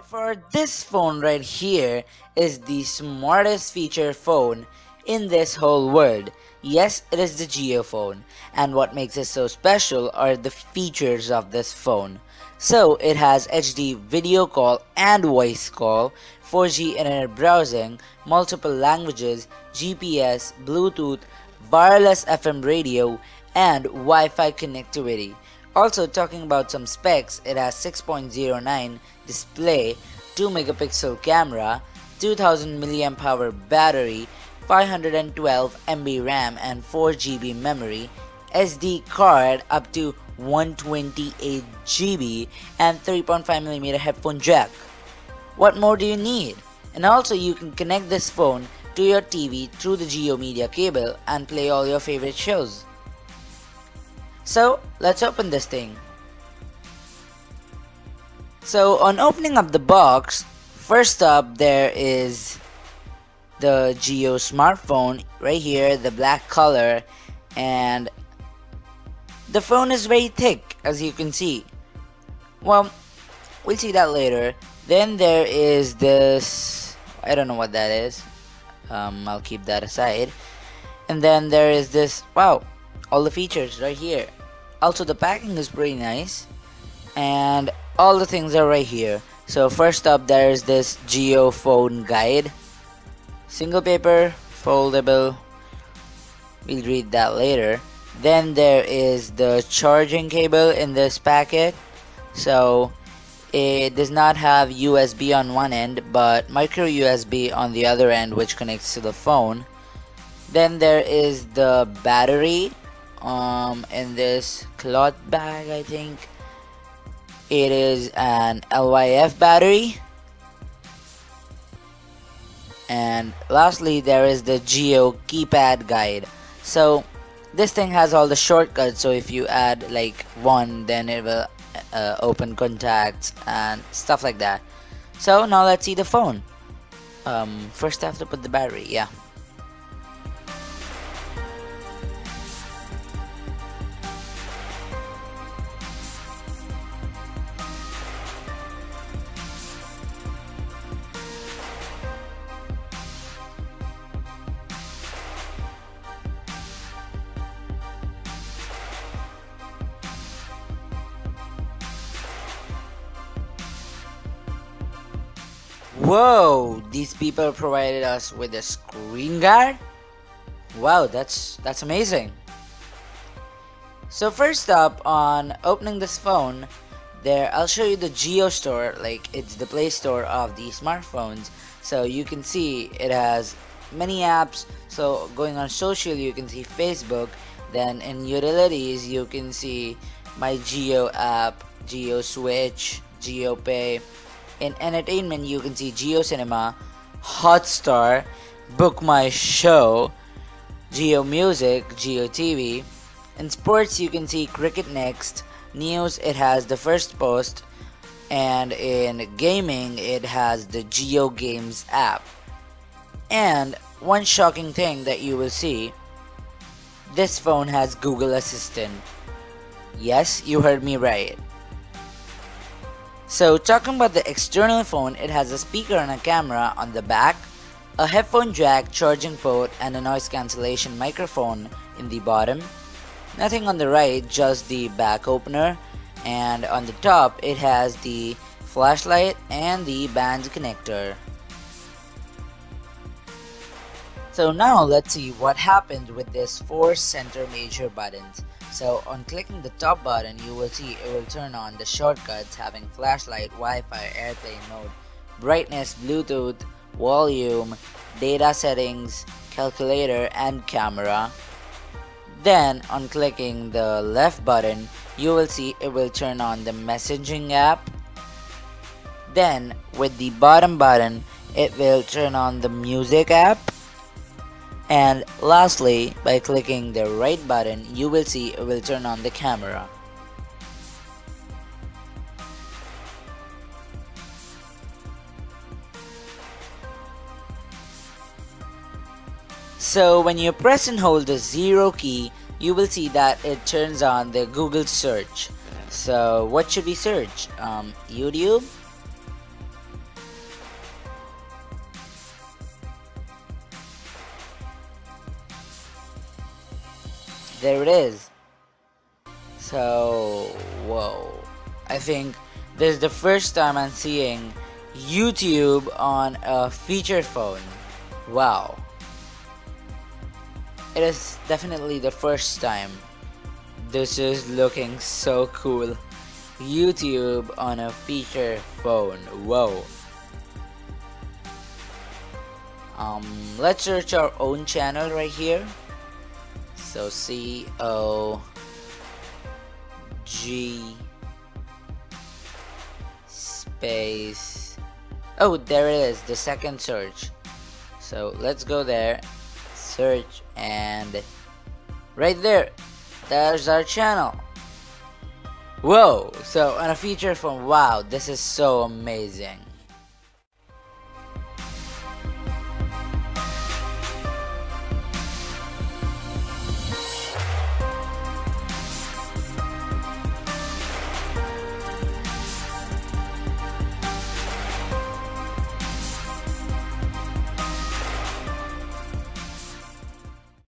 For this phone right here is the smartest feature phone in this whole world. Yes, it is the Jio phone, and what makes it so special are the features of this phone. So it has HD video call and voice call, 4G internet browsing, multiple languages, GPS, Bluetooth, wireless FM radio, and Wi-Fi connectivity. Also, talking about some specs, it has 6.09 display, 2 megapixel camera, 2000 mAh battery, 512 MB RAM and 4 GB memory, SD card up to 128 GB, and 3.5mm headphone jack. What more do you need? And also, you can connect this phone to your TV through the Jio Media cable and play all your favorite shows. So let's open this thing. So on opening up the box, first up there is the Jio smartphone right here, the black color, and the phone is very thick, as you can see. Well, we'll see that later. Then there is this, I don't know what that is. I'll keep that aside. And then there is this, wow, all the features right here. Also, the packing is pretty nice, and all the things are right here. So first up, there is this Jio Phone guide, single paper, foldable. We'll read that later. Then there is the charging cable in this packet. So it does not have USB on one end, but micro USB on the other end, which connects to the phone. Then there is the battery in this cloth bag, I think. It is an LYF battery. And lastly, there is the Jio keypad guide. So this thing has all the shortcuts, so if you add like one, then it will open contacts and stuff like that. So now let's see the phone. First I have to put the battery, yeah. Whoa, these people provided us with a screen guard? Wow, that's amazing. So first up, on opening this phone, there I'll show you the Jio store, like it's the Play Store of the smartphones. So you can see it has many apps. So going on social, you can see Facebook. Then in utilities, you can see my Jio app, Jio Switch, Jio Pay. In entertainment, you can see Jio Cinema, Hotstar, Book My Show, Jio Music, Jio TV. In sports, you can see Cricket Next. News, it has the First Post. And in gaming, it has the Jio Games app. And one shocking thing that you will see, this phone has Google Assistant. Yes, you heard me right. So talking about the external phone, it has a speaker and a camera on the back, a headphone jack, charging port, and a noise cancellation microphone in the bottom. Nothing on the right, just the back opener, and on the top it has the flashlight and the band connector. So now let's see what happened with this 4 center major buttons. So on clicking the top button, you will see it will turn on the shortcuts having flashlight, Wi-Fi, airplane mode, brightness, Bluetooth, volume, data settings, calculator, and camera. Then on clicking the left button, you will see it will turn on the messaging app. Then with the bottom button, it will turn on the music app. And lastly, by clicking the right button, you will see it will turn on the camera. So when you press and hold the 0 key, you will see that it turns on the Google search. So what should we search? YouTube? There it is. So, whoa. I think this is the first time I'm seeing YouTube on a feature phone. Wow. It is definitely the first time. This is looking so cool. YouTube on a feature phone. Whoa. Let's search our own channel right here. So COG space. Oh, there it is, the second search. So let's go there, search, and right there, there's our channel. Whoa, so on a feature phone, wow, this is so amazing.